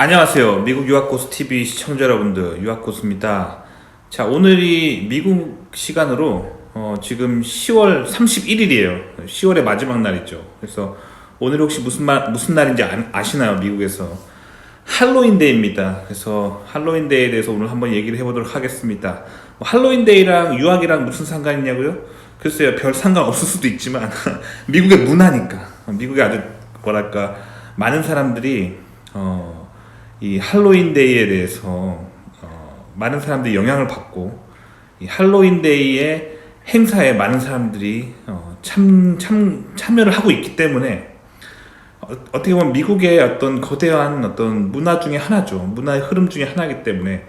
안녕하세요. 미국 유학고수TV 시청자 여러분들, 유학고수입니다. 자, 오늘이 미국 시간으로 지금 10월 31일이에요. 10월의 마지막 날이죠. 그래서 오늘 혹시 무슨 날인지 아시나요? 미국에서 할로윈데이입니다. 그래서 할로윈데이에 대해서 오늘 한번 얘기를 해보도록 하겠습니다. 할로윈데이랑 유학이랑 무슨 상관이냐고요? 글쎄요, 별 상관 없을 수도 있지만 미국의 문화니까, 미국의 아주 뭐랄까 많은 사람들이 이 할로윈데이에 대해서 많은 사람들이 영향을 받고, 이 할로윈데이의 행사에 많은 사람들이 참여를 하고 있기 때문에 어떻게 보면 미국의 어떤 거대한 어떤 문화 중에 하나죠. 문화의 흐름 중에 하나이기 때문에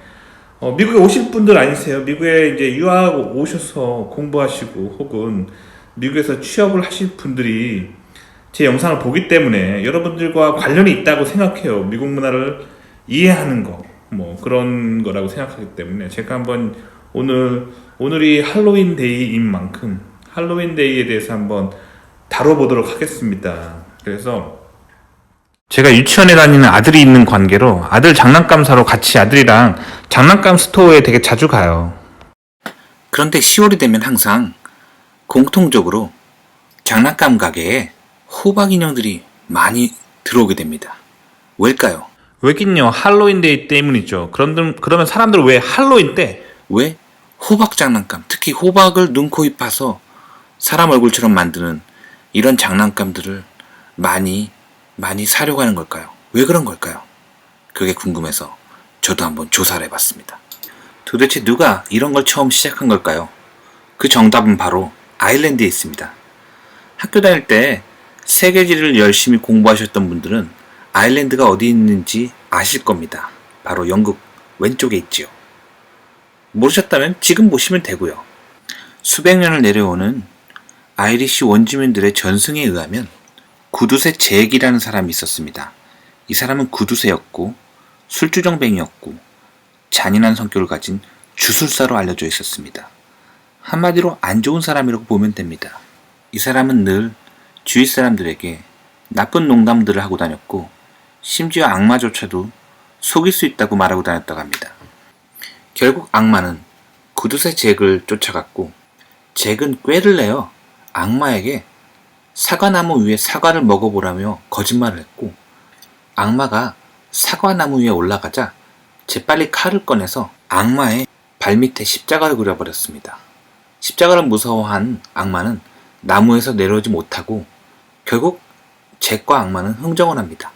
미국에 오실 분들 아니세요? 미국에 이제 유학 오셔서 공부하시고 혹은 미국에서 취업을 하실 분들이 제 영상을 보기 때문에 여러분들과 관련이 있다고 생각해요. 미국 문화를 이해하는 거, 뭐 그런 거라고 생각하기 때문에 제가 한번 오늘이 할로윈 데이인 만큼 할로윈 데이에 대해서 한번 다뤄보도록 하겠습니다. 그래서 제가 유치원에 다니는 아들이 있는 관계로 아들 장난감 사러 같이 아들이랑 장난감 스토어에 되게 자주 가요. 그런데 10월이 되면 항상 공통적으로 장난감 가게에 호박 인형들이 많이 들어오게 됩니다. 왜일까요? 왜긴요, 할로윈데이 때문이죠. 그러면 사람들 왜 할로윈 때 왜 호박 장난감, 특히 호박을 눈, 코, 입 파서 사람 얼굴처럼 만드는 이런 장난감들을 많이 사려고 하는 걸까요? 왜 그런 걸까요? 그게 궁금해서 저도 한번 조사를 해봤습니다. 도대체 누가 이런 걸 처음 시작한 걸까요? 그 정답은 바로 아일랜드에 있습니다. 학교 다닐 때 세계지를 열심히 공부하셨던 분들은 아일랜드가 어디 있는지 아실 겁니다. 바로 영국 왼쪽에 있지요. 모르셨다면 지금 보시면 되고요. 수백 년을 내려오는 아이리시 원주민들의 전승에 의하면 구두쇠 잭이라는 사람이 있었습니다. 이 사람은 구두쇠였고 술주정뱅이였고 잔인한 성격을 가진 주술사로 알려져 있었습니다. 한마디로 안 좋은 사람이라고 보면 됩니다. 이 사람은 늘 주위 사람들에게 나쁜 농담들을 하고 다녔고 심지어 악마조차도 속일 수 있다고 말하고 다녔다고 합니다. 결국 악마는 구두쇠 잭을 쫓아갔고 잭은 꾀를 내어 악마에게 사과나무 위에 사과를 먹어보라며 거짓말을 했고 악마가 사과나무 위에 올라가자 재빨리 칼을 꺼내서 악마의 발밑에 십자가를 그려버렸습니다. 십자가를 무서워한 악마는 나무에서 내려오지 못하고 결국 잭과 악마는 흥정을 합니다.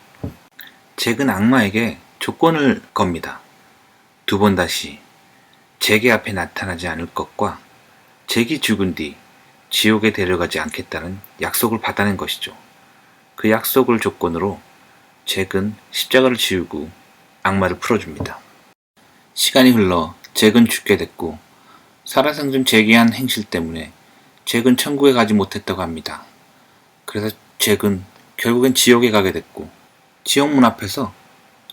잭은 악마에게 조건을 겁니다. 두 번 다시 잭의 앞에 나타나지 않을 것과 잭이 죽은 뒤 지옥에 데려가지 않겠다는 약속을 받아낸 것이죠. 그 약속을 조건으로 잭은 십자가를 지우고 악마를 풀어줍니다. 시간이 흘러 잭은 죽게 됐고 살아생전 잭이 한 행실 때문에 잭은 천국에 가지 못했다고 합니다. 그래서 잭은 결국엔 지옥에 가게 됐고 지옥문 앞에서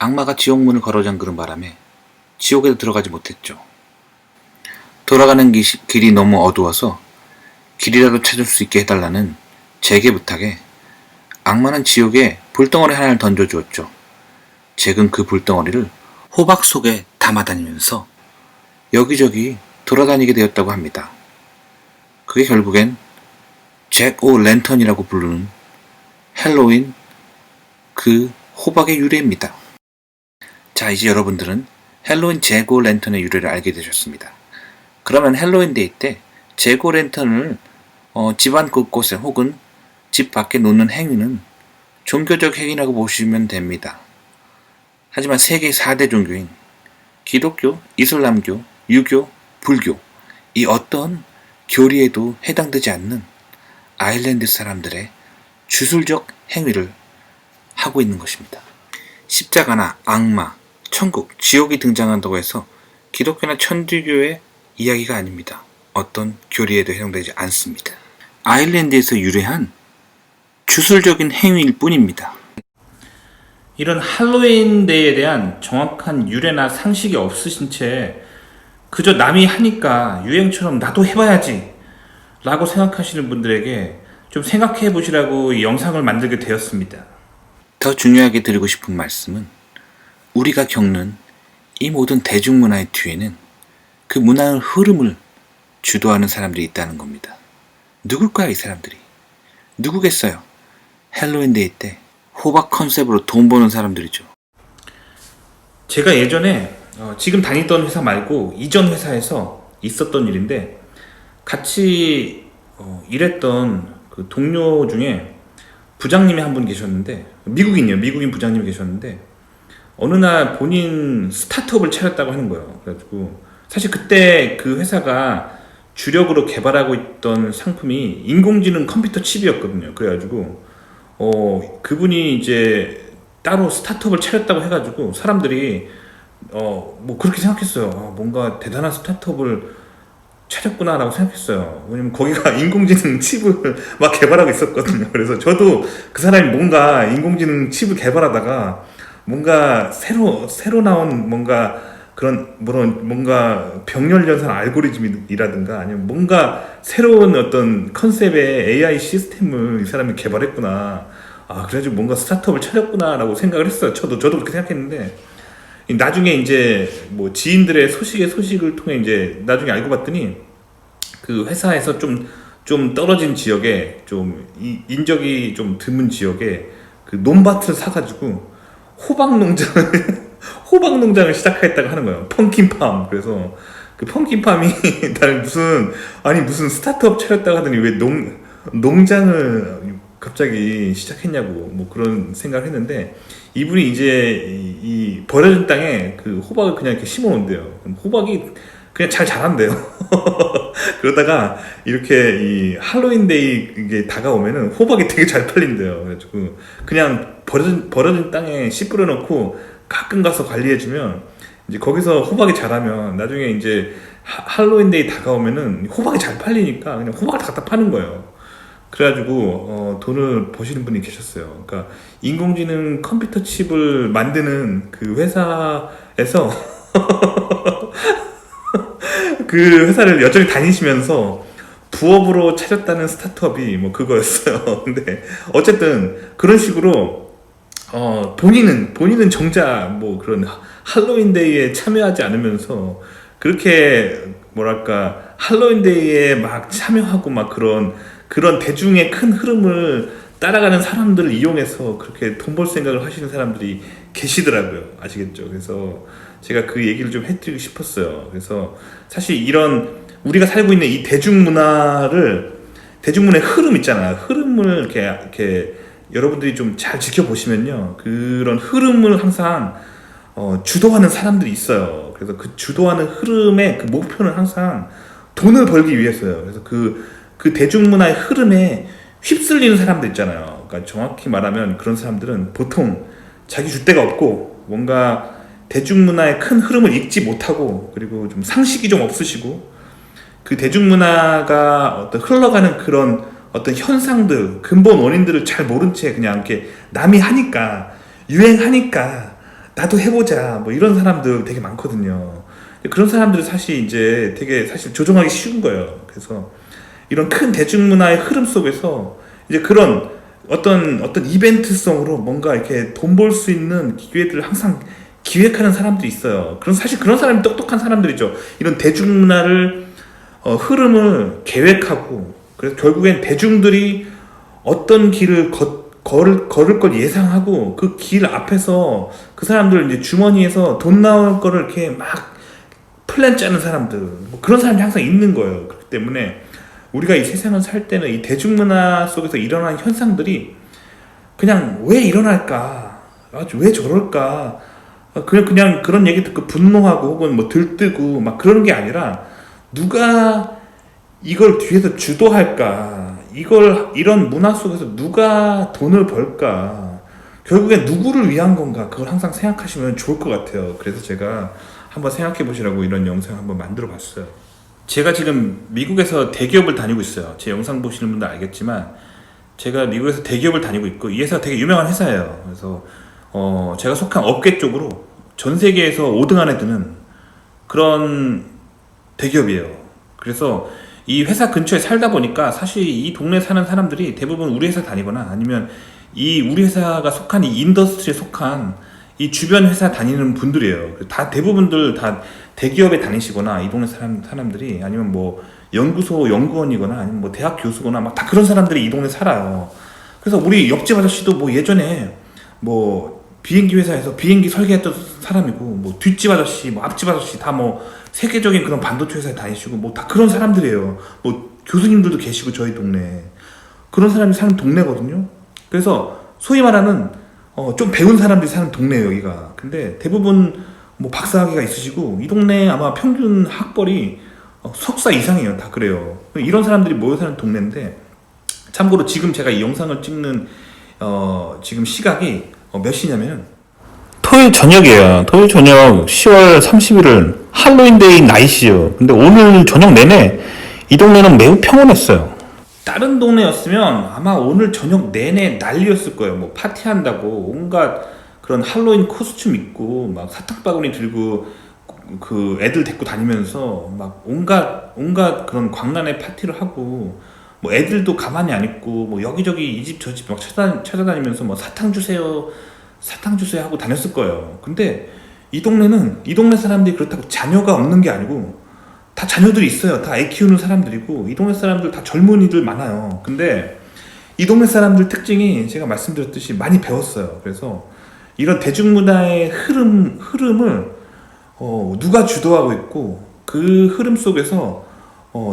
악마가 지옥문을 걸어잠그는 바람에 지옥에 들어가지 못했죠. 돌아가는 길이 너무 어두워서 길이라도 찾을 수 있게 해달라는 잭의 부탁에 악마는 지옥에 불덩어리 하나를 던져주었죠. 잭은 그 불덩어리를 호박 속에 담아다니면서 여기저기 돌아다니게 되었다고 합니다. 그게 결국엔 잭 오 랜턴이라고 부르는 할로윈 그 호박의 유래입니다. 자, 이제 여러분들은 할로윈 잭 오 랜턴의 유래를 알게 되셨습니다. 그러면 할로윈데이 때 잭 오 랜턴을 집안 곳곳에 혹은 집 밖에 놓는 행위는 종교적 행위라고 보시면 됩니다. 하지만 세계 4대 종교인 기독교, 이슬람교, 유교, 불교 이 어떤 교리에도 해당되지 않는 아일랜드 사람들의 주술적 행위를 하고 있는 것입니다. 십자가나 악마, 천국, 지옥이 등장한다고 해서 기독교나 천주교의 이야기가 아닙니다. 어떤 교리에도 해당되지 않습니다. 아일랜드에서 유래한 주술적인 행위일 뿐입니다. 이런 할로윈데이에 대한 정확한 유래나 상식이 없으신 채 그저 남이 하니까 유행처럼 나도 해봐야지 라고 생각하시는 분들에게 좀 생각해 보시라고 이 영상을 만들게 되었습니다. 더 중요하게 드리고 싶은 말씀은 우리가 겪는 이 모든 대중문화의 뒤에는 그 문화의 흐름을 주도하는 사람들이 있다는 겁니다. 누굴까요, 이 사람들이? 누구겠어요? 헬로윈데이 때 호박 컨셉으로 돈 버는 사람들이죠. 제가 예전에 지금 다니던 회사 말고 이전 회사에서 있었던 일인데, 같이 일했던 그 동료 중에 부장님이 한 분 계셨는데, 미국인 부장님이 계셨는데, 어느 날 본인 스타트업을 차렸다고 하는 거예요. 그래가지고 사실 그때 그 회사가 주력으로 개발하고 있던 상품이 인공지능 컴퓨터 칩이었거든요. 그래가지고 그분이 이제 따로 스타트업을 차렸다고 해가지고 사람들이 뭐 그렇게 생각했어요. 뭔가 대단한 스타트업을 차렸구나라고 생각했어요. 왜냐면 거기가 인공지능 칩을 막 개발하고 있었거든요. 그래서 저도 그 사람이 뭔가 인공지능 칩을 개발하다가 뭔가 새로 나온 뭔가 그런 뭔가 병렬연산 알고리즘이라든가 아니면 뭔가 새로운 어떤 컨셉의 AI 시스템을 이 사람이 개발했구나. 그래가지고 뭔가 스타트업을 차렸구나라고 생각을 했어요. 저도 그렇게 생각했는데, 나중에 이제 뭐 지인들의 소식을 통해 이제 나중에 알고 봤더니 그 회사에서 좀 떨어진 지역에, 좀 인적이 좀 드문 지역에 그 논밭을 사가지고 호박 농장을 시작했다고 하는 거예요. 펌킨팜. 그래서 그 펌킨팜이 나는 무슨 스타트업 차렸다고 하더니 왜 농장을 갑자기 시작했냐고 뭐 그런 생각을 했는데, 이분이 이제 이 버려진 땅에 그 호박을 그냥 이렇게 심어 놓은대요. 그럼 호박이 그냥 잘 자란대요. 그러다가 이렇게 이 할로윈데이 이게 다가오면은 호박이 되게 잘 팔린대요. 그래가지고 그냥 버려진 땅에 씨 뿌려놓고 가끔 가서 관리해주면 이제 거기서 호박이 자라면 나중에 이제 할로윈데이 다가오면은 호박이 잘 팔리니까 그냥 호박을 다 갖다 파는 거예요. 그래가지고 돈을 버시는 분이 계셨어요. 그러니까 인공지능 컴퓨터 칩을 만드는 그 회사에서 그 회사를 여전히 다니시면서 부업으로 차렸다는 스타트업이 뭐 그거였어요. 근데 어쨌든 그런 식으로 본인은 정작 뭐 그런 할로윈데이에 참여하지 않으면서 그렇게 뭐랄까 할로윈데이에 막 참여하고 막 그런 대중의 큰 흐름을 따라가는 사람들을 이용해서 그렇게 돈 벌 생각을 하시는 사람들이 계시더라고요. 아시겠죠? 그래서 제가 그 얘기를 좀 해드리고 싶었어요. 그래서 사실 이런 우리가 살고 있는 이 대중문화의 흐름 있잖아요. 흐름을 이렇게 여러분들이 좀 잘 지켜보시면요, 그런 흐름을 항상 주도하는 사람들이 있어요. 그래서 그 주도하는 흐름의 그 목표는 항상 돈을 벌기 위해서요. 그래서 그 대중문화의 흐름에 휩쓸리는 사람들 있잖아요. 그러니까 정확히 말하면 그런 사람들은 보통 자기 줏대가 없고 뭔가 대중문화의 큰 흐름을 읽지 못하고, 그리고 좀 상식이 좀 없으시고, 그 대중문화가 흘러가는 그런 어떤 현상들, 근본 원인들을 잘 모른 채 그냥 이렇게 남이 하니까, 유행하니까 나도 해보자 뭐 이런 사람들 되게 많거든요. 그런 사람들은 사실 이제 되게 사실 조종하기 쉬운 거예요. 그래서 이런 큰 대중문화의 흐름 속에서 이제 그런 어떤 이벤트성으로 뭔가 이렇게 돈 벌 수 있는 기회들을 항상 기획하는 사람들이 있어요. 사실 그런 사람이 똑똑한 사람들이죠. 이런 대중문화를 흐름을 계획하고, 그래서 결국엔 대중들이 어떤 길을 걸을 걸 예상하고 그 길 앞에서 그 사람들 이제 주머니에서 돈 나올 거를 이렇게 막 플랜 짜는 사람들, 뭐 그런 사람들이 항상 있는 거예요. 그렇기 때문에 우리가 이 세상을 살 때는 이 대중문화 속에서 일어나는 현상들이 그냥 왜 일어날까? 왜 저럴까? 그냥 그런 얘기 듣고 분노하고 혹은 뭐 들뜨고 막 그러는 게 아니라, 누가 이걸 뒤에서 주도할까? 이런 문화 속에서 누가 돈을 벌까? 결국엔 누구를 위한 건가? 그걸 항상 생각하시면 좋을 것 같아요. 그래서 제가 한번 생각해 보시라고 이런 영상 한번 만들어 봤어요. 제가 지금 미국에서 대기업을 다니고 있어요. 제 영상 보시는 분들 알겠지만 제가 미국에서 대기업을 다니고 있고, 이 회사 되게 유명한 회사예요. 그래서 제가 속한 업계 쪽으로 전 세계에서 5등 안에 드는 그런 대기업이에요. 그래서 이 회사 근처에 살다 보니까 사실 이 동네에 사는 사람들이 대부분 우리 회사 다니거나 아니면 우리 회사가 속한 이 인더스트리에 속한 이 주변 회사 다니는 분들이에요. 다 대부분들 다 대기업에 다니시거나 이 동네 사람들이 아니면 뭐 연구소 연구원이거나 아니면 뭐 대학 교수거나 막 다 그런 사람들이 이 동네 살아요. 그래서 우리 옆집 아저씨도 뭐 예전에 뭐 비행기 회사에서 비행기 설계했던 사람이고 뭐 뒷집 아저씨 뭐 앞집 아저씨 다 뭐 세계적인 그런 반도체 회사에 다니시고 뭐 다 그런 사람들이에요. 뭐 교수님들도 계시고 저희 동네에 그런 사람이 사는 동네거든요. 그래서 소위 말하는 좀 배운 사람들이 사는 동네예요 여기가. 근데 대부분 뭐 박사학위가 있으시고 이 동네 아마 평균 학벌이 석사 이상이에요. 다 그래요. 이런 사람들이 모여 사는 동네인데, 참고로 지금 제가 이 영상을 찍는 지금 시각이 몇 시냐면 토요일 저녁이에요. 토요일 저녁 10월 31일 할로윈데이 나이시죠. 근데 오늘 저녁 내내 이 동네는 매우 평온했어요. 다른 동네였으면 아마 오늘 저녁 내내 난리였을 거예요. 뭐 파티한다고 온갖 그런 할로윈 코스튬 입고 막 사탕바구니 들고 그 애들 데리고 다니면서 막 온갖 그런 광란의 파티를 하고, 뭐 애들도 가만히 안 있고 뭐 여기저기 이 집 저 집 막 찾아다니면서 뭐 사탕 주세요 하고 다녔을 거예요. 근데 이 동네 사람들이 그렇다고 자녀가 없는 게 아니고 다 자녀들이 있어요. 다 애 키우는 사람들이고 이 동네 사람들 다 젊은이들 많아요. 근데 이 동네 사람들 특징이 제가 말씀드렸듯이 많이 배웠어요. 그래서 이런 대중문화의 흐름을 누가 주도하고 있고 그 흐름 속에서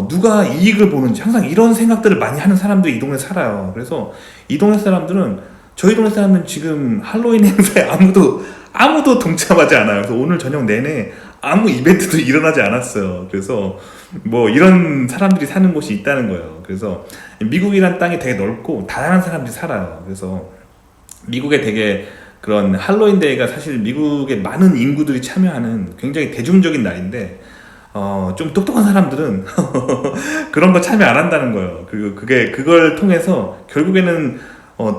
누가 이익을 보는지 항상 이런 생각들을 많이 하는 사람들이 이 동네 살아요. 그래서 이 동네 사람들은, 저희 동네 사람들은 지금 할로윈 행사에 아무도 동참하지 않아요. 그래서 오늘 저녁 내내 아무 이벤트도 일어나지 않았어요. 그래서 뭐 이런 사람들이 사는 곳이 있다는 거예요. 그래서 미국이란 땅이 되게 넓고 다양한 사람들이 살아요. 그래서 미국에 되게 그런 할로윈 데이가 사실 미국의 많은 인구들이 참여하는 굉장히 대중적인 날인데, 좀 똑똑한 사람들은 그런 거 참여 안 한다는 거예요. 그리고 그걸 통해서 결국에는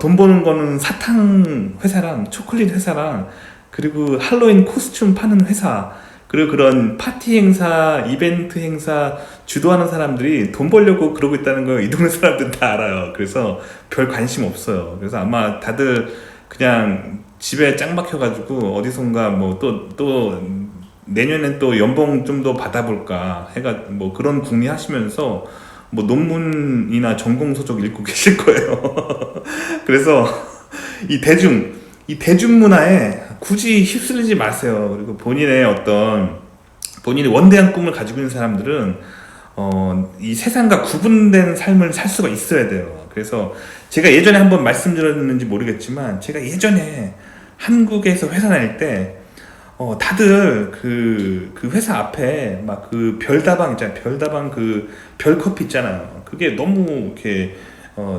돈 버는 거는 사탕 회사랑 초콜릿 회사랑 그리고 할로윈 코스튬 파는 회사, 그리고 그런 파티 행사, 이벤트 행사 주도하는 사람들이 돈 벌려고 그러고 있다는 걸 이 동네 사람들은 다 알아요. 그래서 별 관심 없어요. 그래서 아마 다들 그냥 집에 짱 박혀가지고 어디선가 뭐 또 내년엔 또 연봉 좀 더 받아볼까 해가 뭐 그런 궁리하시면서 뭐 논문이나 전공 서적 읽고 계실 거예요. 그래서 이 대중문화에 굳이 휩쓸리지 마세요. 그리고 본인이 원대한 꿈을 가지고 있는 사람들은 이 세상과 구분된 삶을 살 수가 있어야 돼요. 그래서 제가 예전에 한번 말씀드렸는지 모르겠지만, 제가 예전에 한국에서 회사 다닐 때 다들 그 회사 앞에 막 그 별다방 있잖아요. 별다방 그 별커피 있잖아요. 그게 너무 이렇게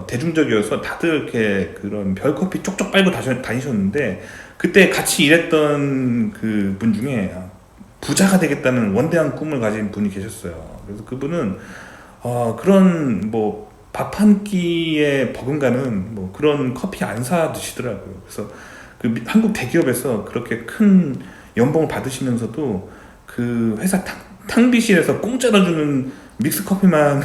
대중적이어서 다들 이렇게 그런 별커피 쪽쪽 빨고 다니셨는데, 그때 같이 일했던 그 분 중에 부자가 되겠다는 원대한 꿈을 가진 분이 계셨어요. 그래서 그분은 그런 뭐 밥 한 끼에 버금가는 뭐 그런 커피 안 사 드시더라고요. 그래서 그 한국 대기업에서 그렇게 큰 연봉을 받으시면서도 그 회사 탕비실에서 공짜로 주는 믹스 커피만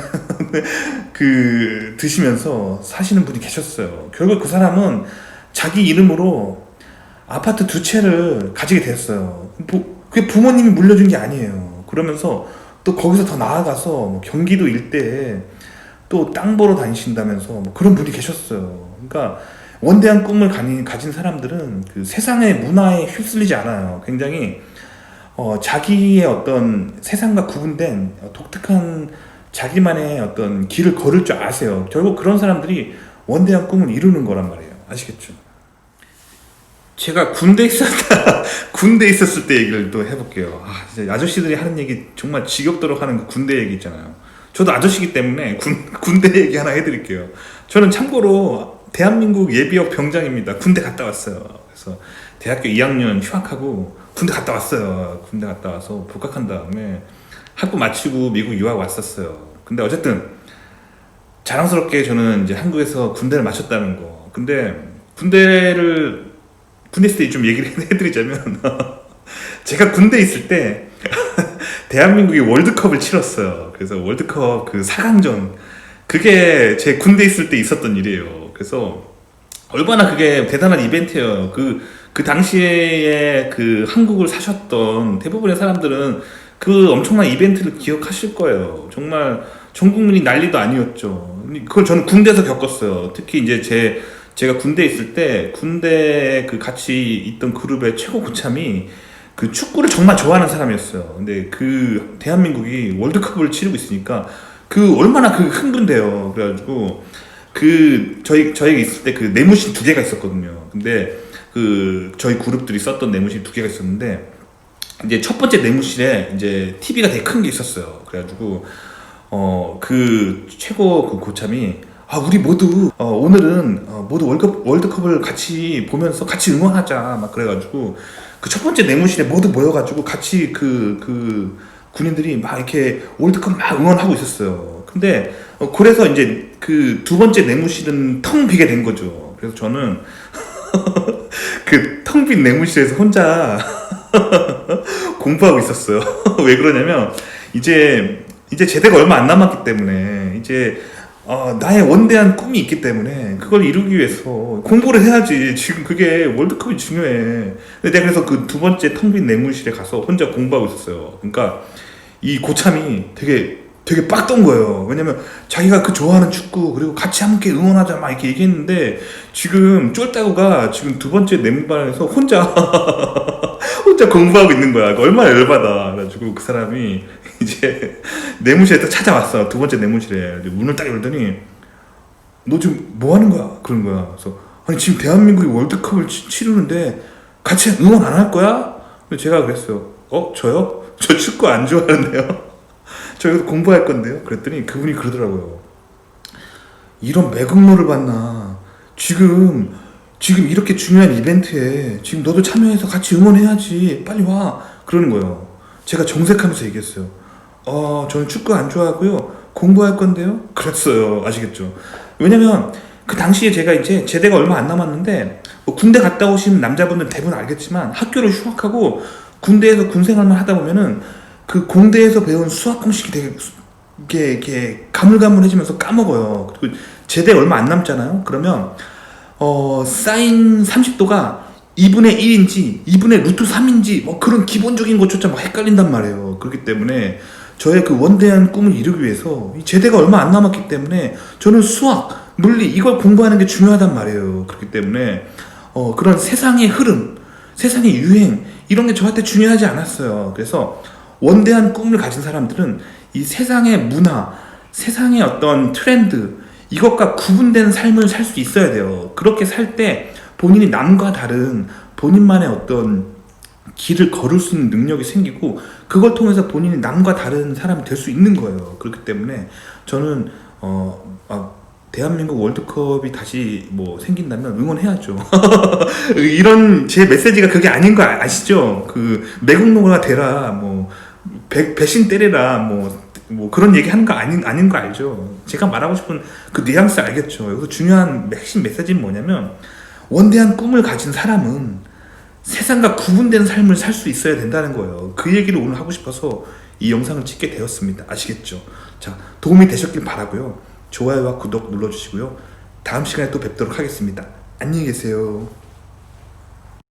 드시면서 사시는 분이 계셨어요. 결국 그 사람은 자기 이름으로 아파트 2채를 가지게 됐어요. 그게 부모님이 물려준 게 아니에요. 그러면서 또 거기서 더 나아가서 뭐 경기도 일대에 또 땅 보러 다니신다면서 뭐 그런 분이 계셨어요. 그러니까 원대한 꿈을 가진 사람들은 그 세상의 문화에 휩쓸리지 않아요. 굉장히 자기의 어떤 세상과 구분된 독특한 자기만의 어떤 길을 걸을 줄 아세요. 결국 그런 사람들이 원대한 꿈을 이루는 거란 말이에요. 아시겠죠? 제가 군대 있었을 때 얘기를 또 해볼게요. 진짜 아저씨들이 하는 얘기 정말 지겹도록 하는 그 군대 얘기 있잖아요. 저도 아저씨기 때문에 군대 얘기 하나 해드릴게요. 저는 참고로 대한민국 예비역 병장입니다. 군대 갔다 왔어요. 그래서 대학교 2학년 휴학하고 군대 갔다 왔어요. 군대 갔다 와서 복학한 다음에 학부 마치고 미국 유학 왔었어요. 근데 어쨌든 자랑스럽게 저는 이제 한국에서 군대를 마쳤다는 거. 근데 군대 있을 때 좀 얘기를 해드리자면 제가 군대 있을 때 대한민국이 월드컵을 치렀어요. 그래서 월드컵 그 4강전, 그게 제 군대 있을 때 있었던 일이에요. 그래서 얼마나 그게 대단한 이벤트예요. 그 그 당시에 그 한국을 사셨던 대부분의 사람들은 그 엄청난 이벤트를 기억하실 거예요. 정말 전 국민이 난리도 아니었죠. 그걸 저는 군대에서 겪었어요. 특히 이제 제가 군대에 있을 때 군대 그 같이 있던 그룹의 최고 고참이 그 축구를 정말 좋아하는 사람이었어요. 근데 그 대한민국이 월드컵을 치르고 있으니까 그 얼마나 그 흥분돼요. 그래가지고 그 저희가 있을 때 그 내무실 2개가 있었거든요. 근데 그 저희 그룹들이 썼던 내무실 2개가 있었는데 이제 첫 번째 내무실에 이제 TV가 되게 큰 게 있었어요. 그래가지고 그 최고 그 고참이 우리 모두 오늘은 모두 월드컵을 같이 보면서 같이 응원하자 막 그래가지고 그 첫 번째 내무실에 모두 모여가지고 같이 그 군인들이 막 이렇게 월드컵 막 응원하고 있었어요. 근데 그래서 이제 그 두 번째 내무실은 텅 비게 된 거죠. 그래서 저는 그 텅 빈 내무실에서 혼자 공부하고 있었어요. 왜 그러냐면 이제 제대가 얼마 안 남았기 때문에 이제 나의 원대한 꿈이 있기 때문에 그걸 이루기 위해서 공부를 해야지. 지금 그게 월드컵이 중요해. 근데 내가 그래서 그 두 번째 텅 빈 내무실에 가서 혼자 공부하고 있었어요. 그러니까 이 고참이 되게 빡던 거예요. 왜냐면 자기가 그 좋아하는 축구 그리고 같이 함께 응원하자 막 이렇게 얘기했는데 지금 쫄따구가 지금 두 번째 내무반에서 혼자 공부하고 있는 거야. 얼마나 열받아. 그래가지고 그 사람이 이제 내무실에 딱 찾아왔어. 두 번째 내무실에 문을 딱 열더니 너 지금 뭐 하는 거야? 그런 거야. 그래서 아니 지금 대한민국이 월드컵을 치르는데 같이 응원 안 할 거야? 그래서 제가 그랬어요. 저요? 저 축구 안 좋아하는데요. 저 여기서 공부할 건데요. 그랬더니 그분이 그러더라고요. 이런 매국노를 봤나? 지금 이렇게 중요한 이벤트에 지금 너도 참여해서 같이 응원해야지. 빨리 와. 그러는 거예요. 제가 정색하면서 얘기했어요. 저는 축구 안 좋아하고요. 공부할 건데요. 그랬어요. 아시겠죠? 왜냐면 그 당시에 제가 이제 제대가 얼마 안 남았는데 군대 갔다 오신 남자분들 대부분 알겠지만 학교를 휴학하고 군대에서 군 생활만 하다 보면은 그 공대에서 배운 수학 공식이 되게 이렇게 가물가물해지면서 까먹어요. 그리고 제대 얼마 안 남잖아요. 그러면 사인 30도가 2분의 1인지 2분의 루트 3인지 뭐 그런 기본적인 것조차 막 헷갈린단 말이에요. 그렇기 때문에 저의 그 원대한 꿈을 이루기 위해서 이 제대가 얼마 안 남았기 때문에 저는 수학, 물리 이걸 공부하는 게 중요하단 말이에요. 그렇기 때문에 그런 세상의 흐름, 세상의 유행 이런 게 저한테 중요하지 않았어요. 그래서 원대한 꿈을 가진 사람들은 이 세상의 문화, 세상의 어떤 트렌드 이것과 구분된 삶을 살 수 있어야 돼요. 그렇게 살 때 본인이 남과 다른 본인만의 어떤 길을 걸을 수 있는 능력이 생기고 그걸 통해서 본인이 남과 다른 사람이 될 수 있는 거예요. 그렇기 때문에 저는 대한민국 월드컵이 다시 뭐 생긴다면 응원해야죠. 이런 제 메시지가 그게 아닌 거 아시죠? 그 매국노가 되라, 뭐 배신 때리라, 뭐 그런 얘기 하는 거 아닌 거 알죠? 제가 말하고 싶은 그 뉘앙스 알겠죠? 여기서 중요한 핵심 메시지는 뭐냐면 원대한 꿈을 가진 사람은 세상과 구분된 삶을 살 수 있어야 된다는 거예요. 그 얘기를 오늘 하고 싶어서 이 영상을 찍게 되었습니다. 아시겠죠? 자, 도움이 되셨길 바라고요. 좋아요와 구독 눌러주시고요. 다음 시간에 또 뵙도록 하겠습니다. 안녕히 계세요.